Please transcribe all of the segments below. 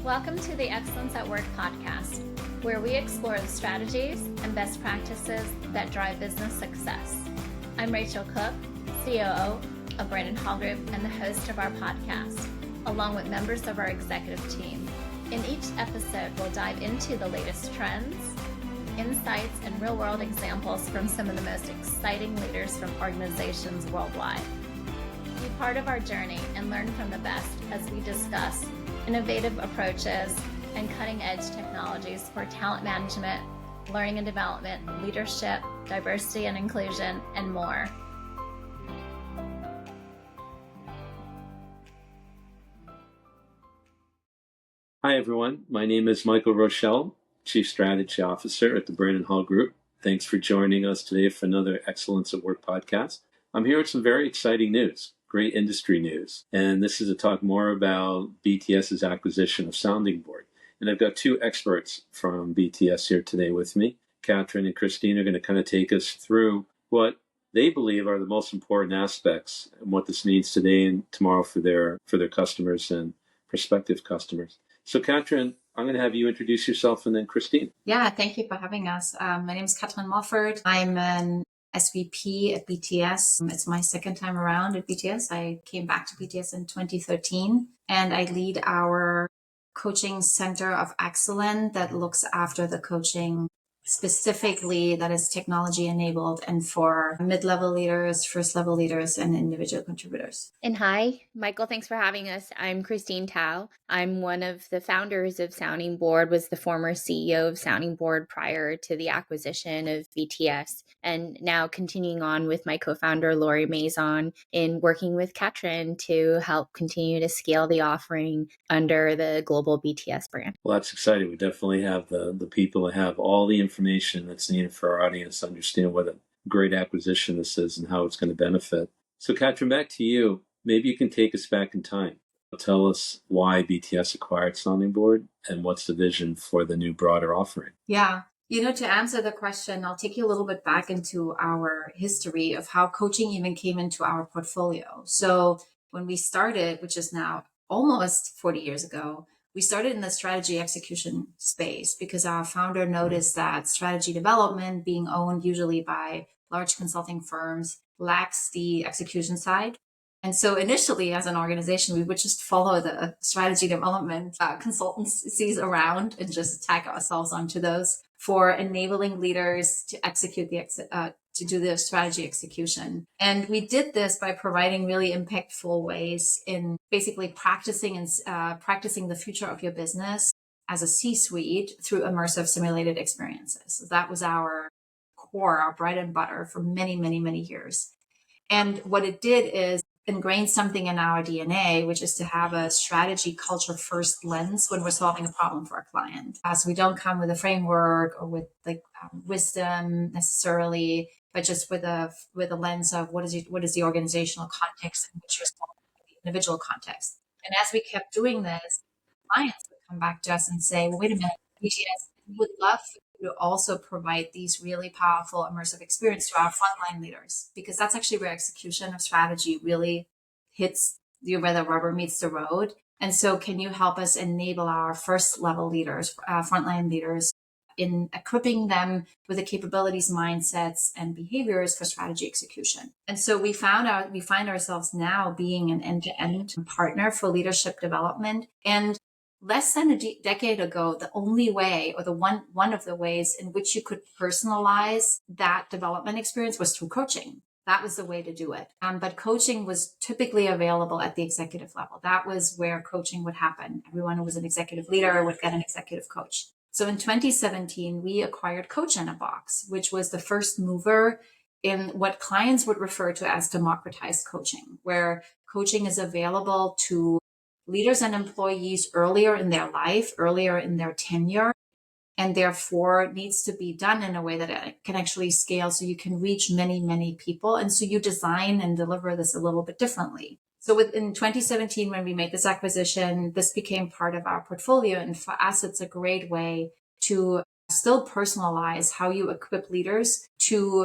Welcome to the Excellence at Work podcast, where we explore the strategies and best practices that drive business success. I'm Rochelle Cook, COO of Brandon Hall Group and the host of our podcast, along with members of our executive team. In each episode, we'll dive into the latest trends, insights, and real-world examples from some of the most exciting leaders from organizations worldwide. Be part of our journey and learn from the best as we discuss innovative approaches and cutting-edge technologies for talent management, learning and development, leadership, diversity and inclusion, and more. Hi, everyone. My name is Michael Rochelle, Chief Strategy Officer at the Brandon Hall Group. Thanks for joining us today for another Excellence at Work podcast. I'm here with some very exciting news. Great industry news. And this is to talk more about BTS's acquisition of Sounding Board. And I've got two experts from BTS here today with me. Katrin and Christine are going to kind of take us through what they believe are the most important aspects and what this means today and tomorrow for their customers and prospective customers. So Katrin, I'm going to have you introduce yourself and then Christine. Yeah, thank you for having us. My name is Katrin Mulford. I'm an SVP at BTS. It's my second time around at BTS. I came back to BTS in 2013, and I lead our coaching center of excellence that looks after the coaching specifically that is technology enabled and for mid-level leaders, first-level leaders, and individual contributors. And hi, Michael, thanks for having us. I'm Christine Tao. I'm one of the founders of Sounding Board, was the former CEO of Sounding Board prior to the acquisition of BTS, and now continuing on with my co-founder, Lori Maison, in working with Katrin to help continue to scale the offering under the global BTS brand. Well, that's exciting. We definitely have the people that have all the information that's needed for our audience to understand what a great acquisition this is and how it's going to benefit. So Katrin, back to you. Maybe you can take us back in time. Tell us why BTS acquired Sounding Board and what's the vision for the new broader offering. Yeah. To answer the question, I'll take you a little bit back into our history of how coaching even came into our portfolio. So when we started, which is now almost 40 years ago, we started in the strategy execution space because our founder noticed that strategy development, being owned usually by large consulting firms, lacks the execution side. And so initially, as an organization, we would just follow the strategy development consultancies around and just tag ourselves onto those for enabling leaders to execute to do the strategy execution. And we did this by providing really impactful ways in basically practicing the future of your business as a C-suite through immersive simulated experiences. So that was our core, our bread and butter for many, many, many years. And what it did is ingrain something in our DNA, which is to have a strategy culture first lens when we're solving a problem for a client. So we don't come with a framework or with wisdom necessarily, but just with a lens of what is the organizational context in which you're solving the individual context. And as we kept doing this, clients would come back to us and say, well, wait a minute, BTS, we would love for you to also provide these really powerful immersive experience to our frontline leaders, because that's actually where execution of strategy really hits where the rubber meets the road. And so can you help us enable our first level leaders, frontline leaders, in equipping them with the capabilities, mindsets, and behaviors for strategy execution? And so we find ourselves now being an end-to-end partner for leadership development. And less than a decade ago, the only way, or one of the ways in which you could personalize that development experience was through coaching. That was the way to do it. But coaching was typically available at the executive level. That was where coaching would happen. Everyone who was an executive leader would get an executive coach. So in 2017, we acquired Coach in a Box, which was the first mover in what clients would refer to as democratized coaching, where coaching is available to leaders and employees earlier in their life, earlier in their tenure, and therefore needs to be done in a way that it can actually scale so you can reach many, many people. And so you design and deliver this a little bit differently. So in 2017, when we made this acquisition, this became part of our portfolio. And for us, it's a great way to still personalize how you equip leaders to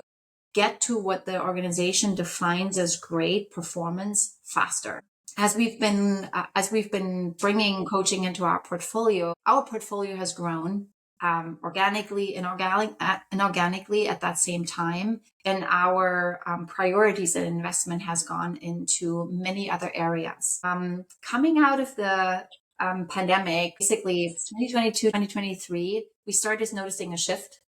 get to what the organization defines as great performance faster. as we've been bringing coaching into our portfolio has grown organically, inorganically at that same time, and our priorities and investment has gone into many other areas. Coming out of the pandemic, basically 2022, 2023, we started noticing a shift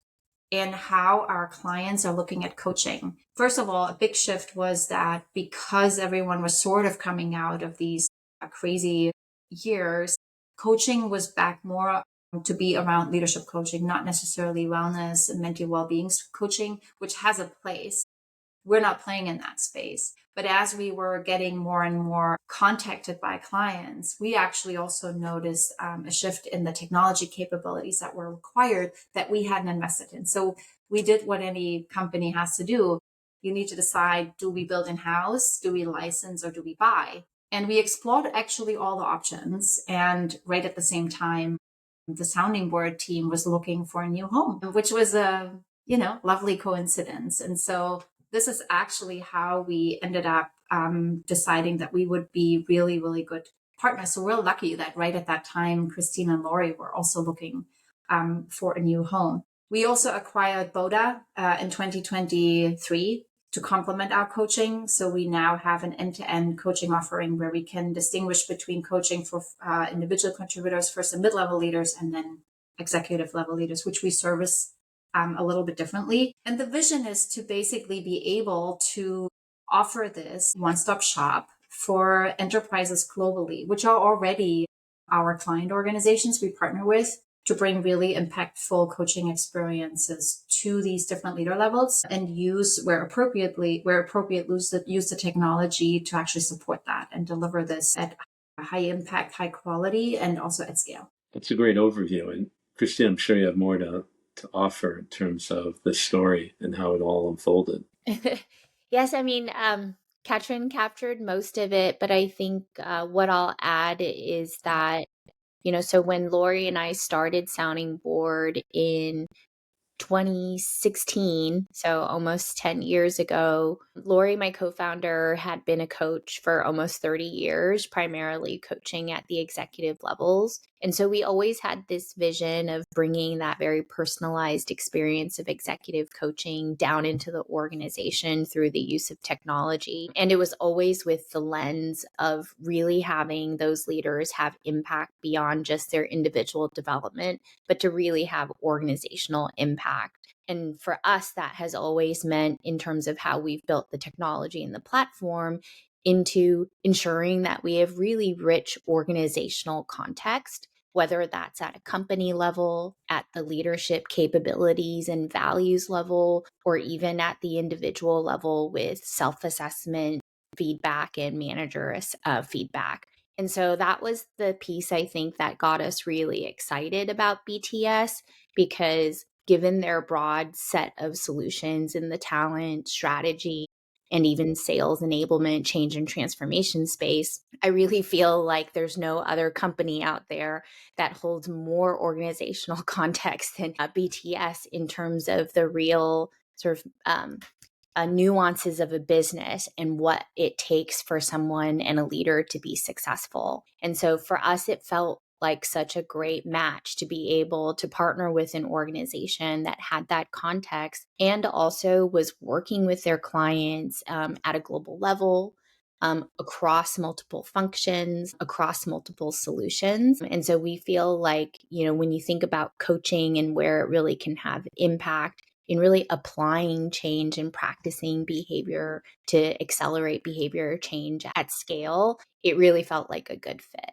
in how our clients are looking at coaching. First of all, a big shift was that because everyone was sort of coming out of these crazy years, coaching was back more to be around leadership coaching, not necessarily wellness and mental well-being coaching, which has a place. We're not playing in that space. But as we were getting more and more contacted by clients, we actually also noticed a shift in the technology capabilities that were required that we hadn't invested in. So we did what any company has to do. You need to decide, do we build in-house, do we license, or do we buy? And we explored actually all the options. And right at the same time, the sounding board team was looking for a new home, which was a, lovely coincidence. And so this is actually how we ended up deciding that we would be really, really good partners. So we're lucky that right at that time, Christine and Lori were also looking for a new home. We also acquired Boda in 2023 to complement our coaching. So we now have an end-to-end coaching offering where we can distinguish between coaching for individual contributors, first and mid-level leaders, and then executive level leaders, which we service a little bit differently. And the vision is to basically be able to offer this one-stop shop for enterprises globally, which are already our client organizations we partner with, to bring really impactful coaching experiences to these different leader levels and use where appropriate, use the technology to actually support that and deliver this at high impact, high quality, and also at scale. That's a great overview. And Christine, I'm sure you have more to offer in terms of the story and how it all unfolded. Yes, I mean, Katrin captured most of it, but I think what I'll add is that, so when Lori and I started Sounding Board in 2016, so almost 10 years ago, Lori, my co-founder, had been a coach for almost 30 years, primarily coaching at the executive levels. And so we always had this vision of bringing that very personalized experience of executive coaching down into the organization through the use of technology. And it was always with the lens of really having those leaders have impact beyond just their individual development, but to really have organizational impact. And for us, that has always meant, in terms of how we've built the technology and the platform, into ensuring that we have really rich organizational context, whether that's at a company level, at the leadership capabilities and values level, or even at the individual level with self-assessment, feedback, and manager feedback. And so that was the piece, I think, that got us really excited about BTS, because given their broad set of solutions in the talent, strategy, and even sales enablement, change and transformation space, I really feel like there's no other company out there that holds more organizational context than BTS in terms of the real sort of nuances of a business and what it takes for someone and a leader to be successful. And so for us, it felt like such a great match to be able to partner with an organization that had that context and also was working with their clients at a global level, across multiple functions, across multiple solutions. And so we feel like, when you think about coaching and where it really can have impact in really applying change and practicing behavior to accelerate behavior change at scale, it really felt like a good fit.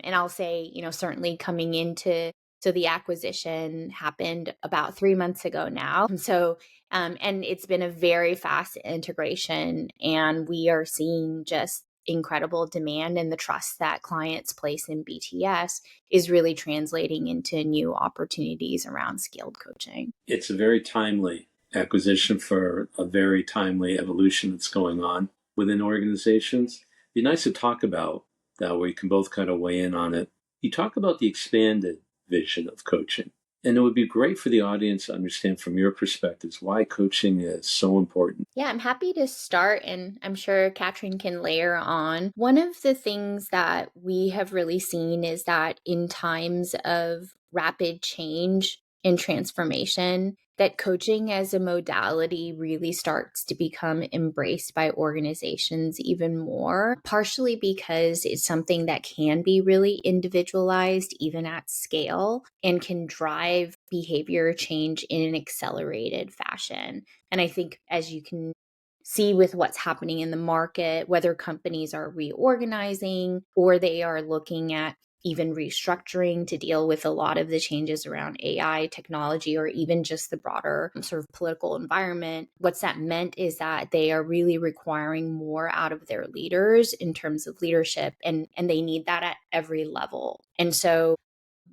And I'll say, certainly coming into, so the acquisition happened about 3 months ago now. So, and it's been a very fast integration, and we are seeing just incredible demand, and the trust that clients place in BTS is really translating into new opportunities around skilled coaching. It's a very timely acquisition for a very timely evolution that's going on within organizations. It'd be nice to talk about that, where you can both kind of weigh in on it. You talk about the expanded vision of coaching And it would be great for the audience to understand from your perspectives why coaching is so important. Yeah, I'm happy to start, and I'm sure Katrin can layer on. One of the things that we have really seen is that in times of rapid change and transformation, that coaching as a modality really starts to become embraced by organizations even more, partially because it's something that can be really individualized even at scale and can drive behavior change in an accelerated fashion. And I think, as you can see with what's happening in the market, whether companies are reorganizing or they are looking at even restructuring to deal with a lot of the changes around AI technology, or even just the broader sort of political environment, what's that meant is that they are really requiring more out of their leaders in terms of leadership, and they need that at every level. And so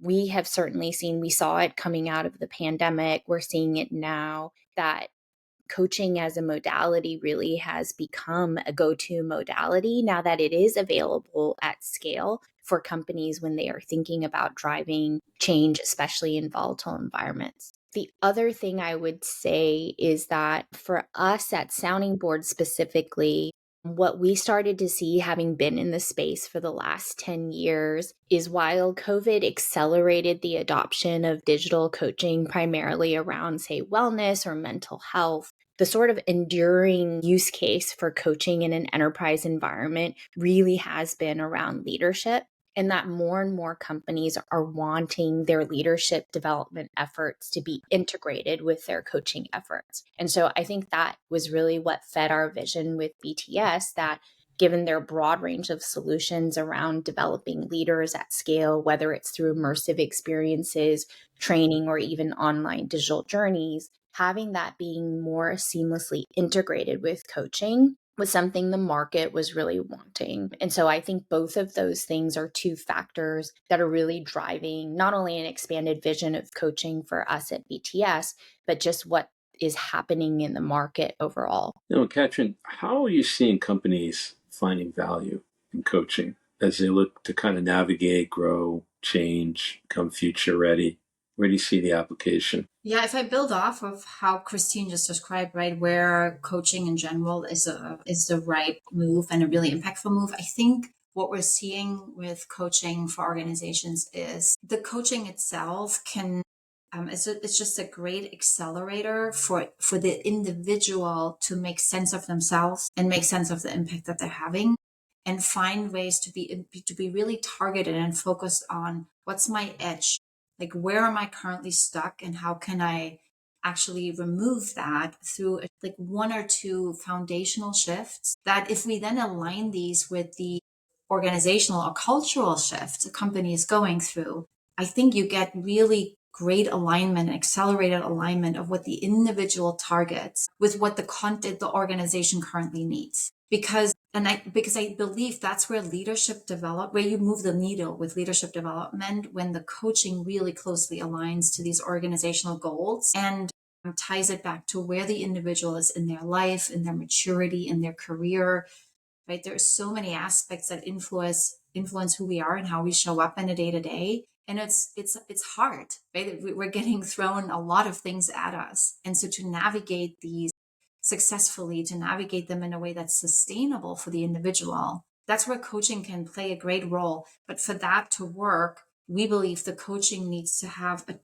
we have certainly seen, we saw it coming out of the pandemic, we're seeing it now, that coaching as a modality really has become a go-to modality now that it is available at scale for companies when they are thinking about driving change, especially in volatile environments. The other thing I would say is that for us at Sounding Board specifically, what we started to see, having been in the space for the last 10 years, is while COVID accelerated the adoption of digital coaching primarily around, say, wellness or mental health, the sort of enduring use case for coaching in an enterprise environment really has been around leadership, and that more and more companies are wanting their leadership development efforts to be integrated with their coaching efforts. And so I think that was really what fed our vision with BTS, that given their broad range of solutions around developing leaders at scale, whether it's through immersive experiences, training, or even online digital journeys, having that being more seamlessly integrated with coaching was something the market was really wanting. And so I think both of those things are two factors that are really driving not only an expanded vision of coaching for us at BTS, but just what is happening in the market overall. Now, Katrin, how are you seeing companies finding value in coaching as they look to kind of navigate, grow, change, become future ready? Where do you see the application? Yeah, if I build off of how Christine just described, right, where coaching in general is the right move and a really impactful move, I think what we're seeing with coaching for organizations is the coaching itself can it's just a great accelerator for the individual to make sense of themselves and make sense of the impact that they're having, and find ways to be really targeted and focused on what's my edge, like where am I currently stuck and how can I actually remove that through like one or two foundational shifts, that if we then align these with the organizational or cultural shifts a company is going through, I think you get really great alignment, accelerated alignment of what the individual targets with what the content the organization currently needs. Because I believe that's where where you move the needle with leadership development, when the coaching really closely aligns to these organizational goals and ties it back to where the individual is in their life, in their maturity, in their career, right? There's so many aspects that influence who we are and how we show up in a day to day. And it's hard, right? We're getting thrown a lot of things at us. And so to navigate these successfully, to navigate them in a way that's sustainable for the individual, that's where coaching can play a great role. But for that to work, we believe the coaching needs to have a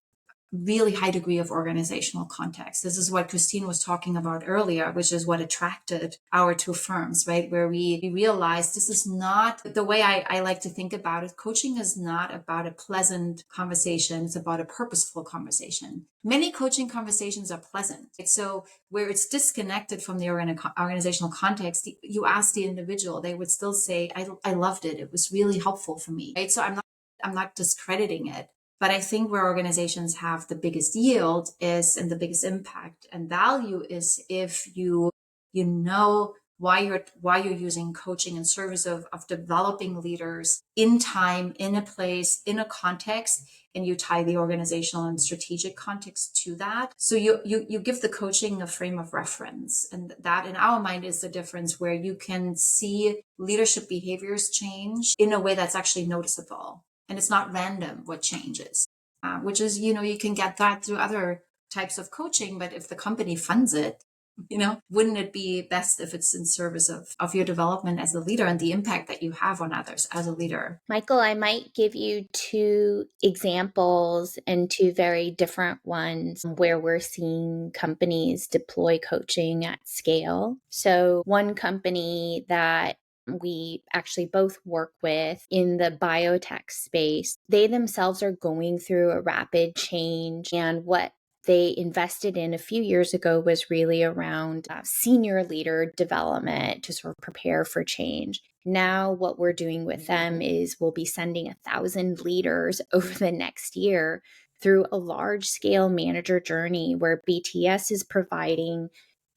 really high degree of organizational context. This is what Christine was talking about earlier, which is what attracted our two firms, right? Where we realized this is not the way I like to think about it. Coaching is not about a pleasant conversation. It's about a purposeful conversation. Many coaching conversations are pleasant. So where it's disconnected from the organizational context, you ask the individual, they would still say, I loved it. It was really helpful for me, right? So I'm not discrediting it. But I think where organizations have the biggest yield is, and the biggest impact and value is, if you know why you're using coaching in service of developing leaders in time, in a place, in a context, and you tie the organizational and strategic context to that. So you give the coaching a frame of reference, and that in our mind is the difference, where you can see leadership behaviors change in a way that's actually noticeable. And it's not random what changes. which is, you can get that through other types of coaching. But if the company funds it, wouldn't it be best if it's in service of your development as a leader and the impact that you have on others as a leader? Michael, I might give you two examples and two very different ones where we're seeing companies deploy coaching at scale. So, one company that we actually both work with in the biotech space, they themselves are going through a rapid change. And what they invested in a few years ago was really around senior leader development to sort of prepare for change. Now, what we're doing with them is we'll be sending 1,000 leaders over the next year through a large scale manager journey where BTS is providing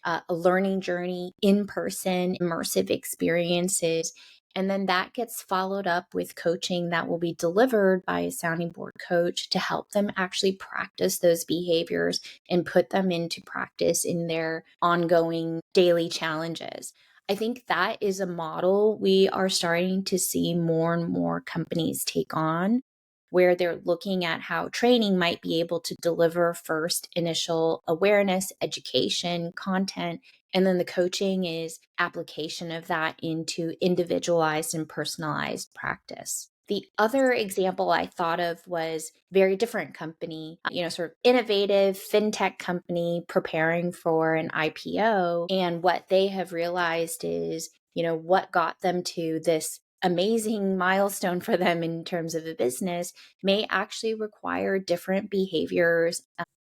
a learning journey, in person, immersive experiences. And then that gets followed up with coaching that will be delivered by a sounding board coach to help them actually practice those behaviors and put them into practice in their ongoing daily challenges. I think that is a model we are starting to see more and more companies take on, where they're looking at how training might be able to deliver first initial awareness, education, content, and then the coaching is application of that into individualized and personalized practice. The other example I thought of was very different company, sort of innovative fintech company preparing for an IPO. And what they have realized is, what got them to this amazing milestone for them in terms of a business may actually require different behaviors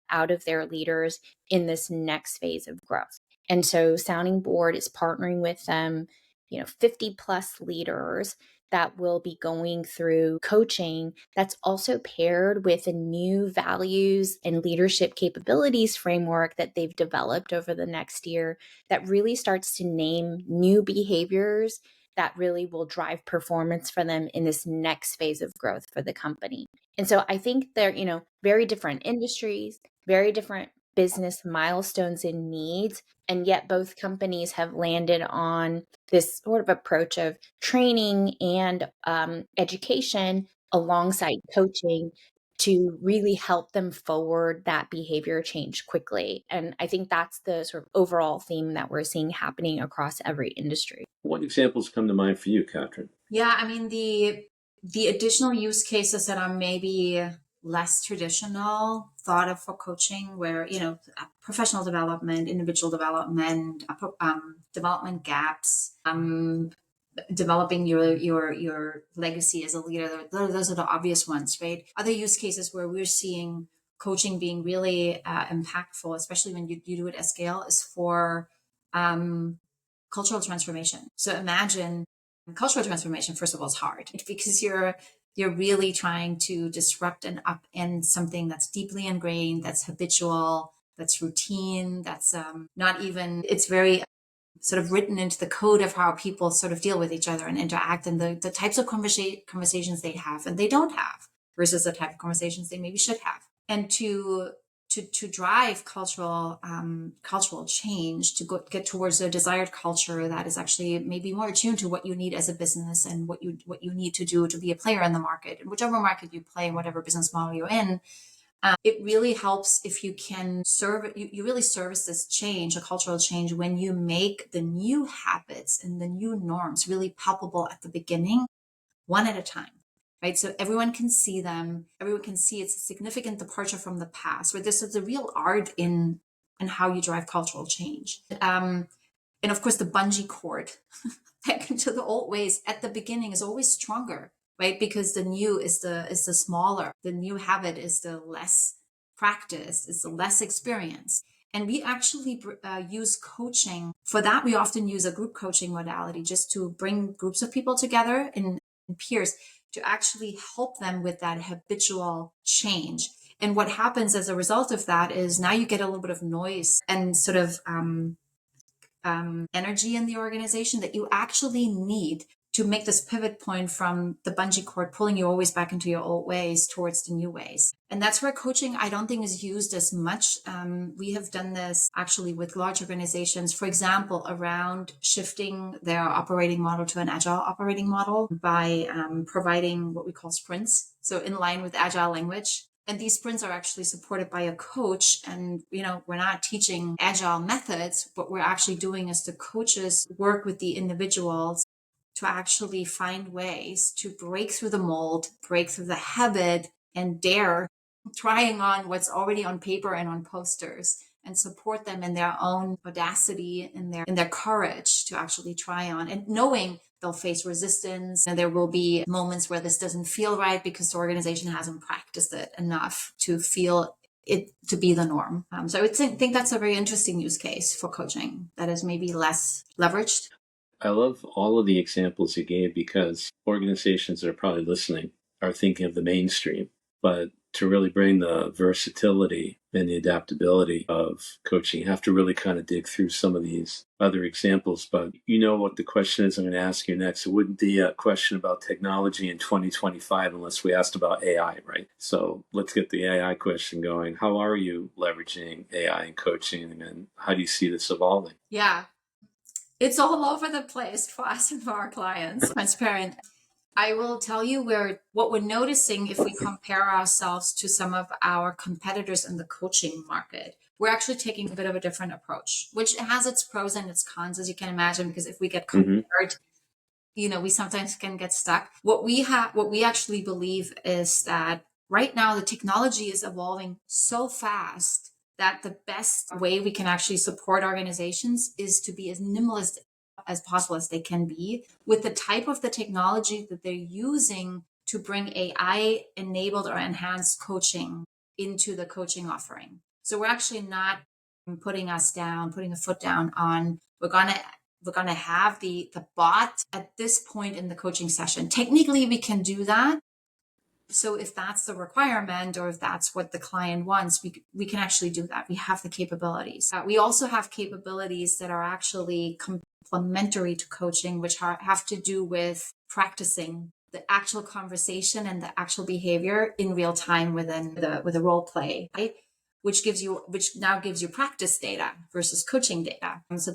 out of their leaders in this next phase of growth. And so Sounding Board is partnering with them, 50 plus leaders that will be going through coaching that's also paired with a new values and leadership capabilities framework that they've developed over the next year that really starts to name new behaviors that really will drive performance for them in this next phase of growth for the company. And so I think they're, very different industries, very different business milestones and needs. And yet both companies have landed on this sort of approach of training and education alongside coaching to really help them forward that behavior change quickly. And I think that's the sort of overall theme that we're seeing happening across every industry. What examples come to mind for you, Katrin? Yeah, I mean, the additional use cases that are maybe less traditional thought of for coaching, where professional development, individual development, development gaps, developing your legacy as a leader. Those are the obvious ones, right? Other use cases where we're seeing coaching being really impactful, especially when you do it at scale, is for cultural transformation. So imagine cultural transformation, first of all, is hard because you're really trying to disrupt and upend something that's deeply ingrained, that's habitual, that's routine, that's not even, it's very sort of written into the code of how people sort of deal with each other and interact, and the types of conversations they have and they don't have versus the type of conversations they maybe should have. And to drive cultural change, to get towards a desired culture that is actually maybe more attuned to what you need as a business and what you need to do to be a player in the market, and whichever market you play, whatever business model you're in. It really helps if you can you really service this change, a cultural change, when you make the new habits and the new norms really palpable at the beginning, one at a time. Right. So everyone can see them. Everyone can see it's a significant departure from the past, where this is the real art in how you drive cultural change. And of course, the bungee cord back into the old ways at the beginning is always stronger, right? Because the new is the smaller. The new habit is the less practiced, is the less experienced. And we actually use coaching for that. We often use a group coaching modality just to bring groups of people together in peers to actually help them with that habitual change. And what happens as a result of that is now you get a little bit of noise and sort of energy in the organization that you actually need to make this pivot point from the bungee cord pulling you always back into your old ways towards the new ways. And that's where coaching, I don't think, is used as much. We have done this actually with large organizations, for example, around shifting their operating model to an agile operating model by providing what we call sprints. So in line with agile language, And these sprints are actually supported by a coach. And, we're not teaching agile methods. What we're actually doing is the coaches work with the individuals to actually find ways to break through the mold, break through the habit, and dare trying on what's already on paper and on posters, and support them in their own audacity, in their courage to actually try on, and knowing they'll face resistance and there will be moments where this doesn't feel right because the organization hasn't practiced it enough to feel it to be the norm. So I would think that's a very interesting use case for coaching that is maybe less leveraged. I love all of the examples you gave because organizations that are probably listening are thinking of the mainstream, but to really bring the versatility and the adaptability of coaching, you have to really kind of dig through some of these other examples. But you know what the question is I'm going to ask you next. It wouldn't be a question about technology in 2025 unless we asked about AI, right? So let's get the AI question going. How are you leveraging AI in coaching, and how do you see this evolving? Yeah, it's all over the place for us and for our clients. Transparent. I will tell you what we're noticing if we compare ourselves to some of our competitors in the coaching market. We're actually taking a bit of a different approach, which has its pros and its cons, as you can imagine, because if we get compared, we sometimes can get stuck. What we actually believe is that right now the technology is evolving so fast that the best way we can actually support organizations is to be as nimble as possible as they can be with the type of the technology that they're using to bring AI enabled or enhanced coaching into the coaching offering. So we're actually not putting a foot down on we're gonna have the bot at this point in the coaching session. Technically, we can do that. So if that's the requirement or if that's what the client wants, we can actually do that. We have the capabilities. We also have capabilities that are actually complementary to coaching, which have to do with practicing the actual conversation and the actual behavior in real time with a role play, right? Which now gives you practice data versus coaching data. And so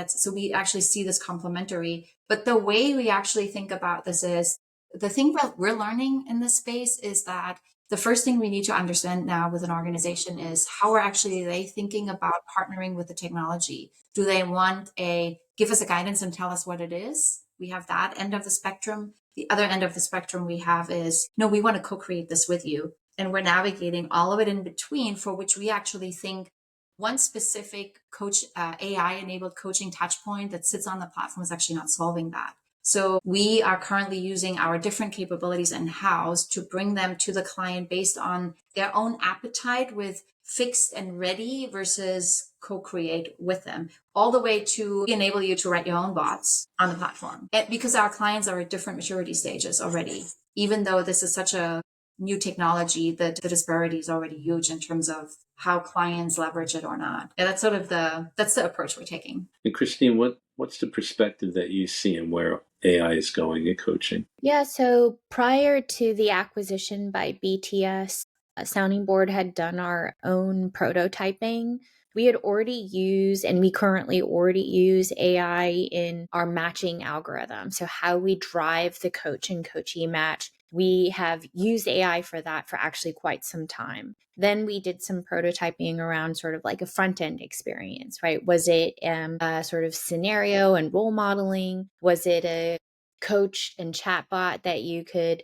so we actually see this complementary. But the way we actually think about this is the thing that we're learning in this space is that the first thing we need to understand now with an organization is how are they thinking about partnering with the technology? Do they want give us a guidance and tell us what it is? We have that end of the spectrum. The other end of the spectrum we have is, no, we want to co-create this with you. And we're navigating all of it in between, for which we actually think one specific AI-enabled coaching touch point that sits on the platform is actually not solving that. So we are currently using our different capabilities in-house to bring them to the client based on their own appetite with fixed and ready versus co-create with them, all the way to enable you to write your own bots on the platform. Because our clients are at different maturity stages already, even though this is such a new technology, the disparity is already huge in terms of how clients leverage it or not. And that's that's the approach we're taking. And Christine, what's the perspective that you see and where AI is going in coaching? Yeah, so prior to the acquisition by BTS, Sounding Board had done our own prototyping. We had already used, and we currently already use AI in our matching algorithm. So how we drive the coach and coachee match, we have used AI for that for actually quite some time. Then we did some prototyping around sort of like a front end experience, right? Was it a sort of scenario and role modeling? Was it a coach and chatbot that you could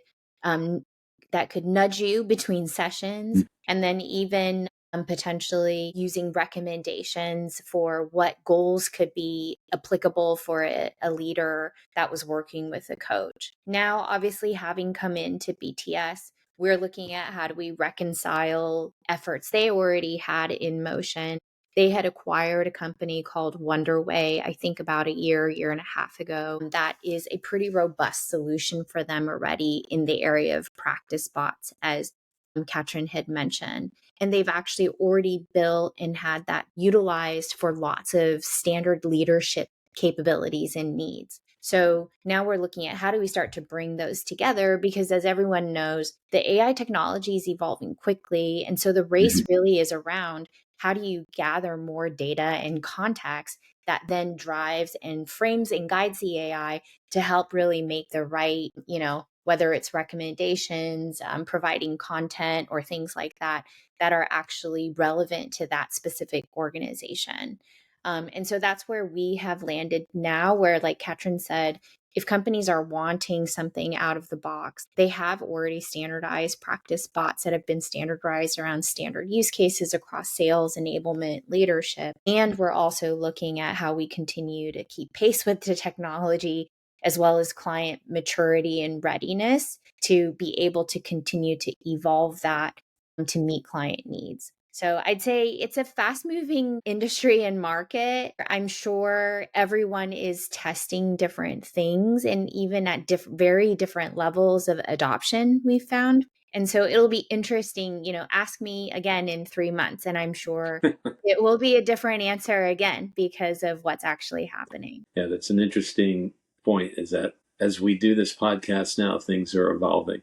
that could nudge you between sessions, and then even potentially using recommendations for what goals could be applicable for a leader that was working with a coach. Now, obviously, having come into BTS, we're looking at how do we reconcile efforts they already had in motion. They had acquired a company called Wonderway, I think about a year and a half ago. That is a pretty robust solution for them already in the area of practice bots, as Katrin had mentioned. And they've actually already built and had that utilized for lots of standard leadership capabilities and needs. So now we're looking at how do we start to bring those together, because as everyone knows, the AI technology is evolving quickly. And so the race really is around how do you gather more data and context that then drives and frames and guides the AI to help really make the right, whether it's recommendations, providing content, or things like that that are actually relevant to that specific organization. And so that's where we have landed now, where, like Katrin said, if companies are wanting something out of the box, they have already standardized practice bots that have been standardized around standard use cases across sales, enablement, leadership. And we're also looking at how we continue to keep pace with the technology, as well as client maturity and readiness to be able to continue to evolve that to meet client needs. So I'd say it's a fast moving industry and market. I'm sure everyone is testing different things, and even at very different levels of adoption, we've found. And so it'll be interesting, ask me again in 3 months, and I'm sure it will be a different answer again because of what's actually happening. Yeah, that's an interesting point, is that as we do this podcast now, things are evolving.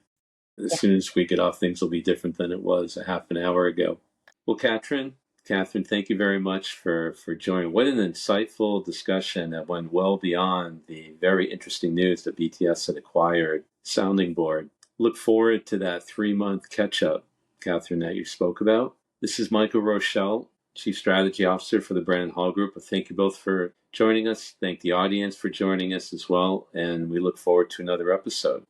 As soon as we get off, things will be different than it was a half an hour ago. Well, Katrin, thank you very much for joining. What an insightful discussion that went well beyond the very interesting news that BTS had acquired Sounding Board. Look forward to that 3-month catch-up, Katrin, that you spoke about. This is Michael Rochelle, Chief Strategy Officer for the Brandon Hall Group. Thank you both for joining us. Thank the audience for joining us as well. And we look forward to another episode.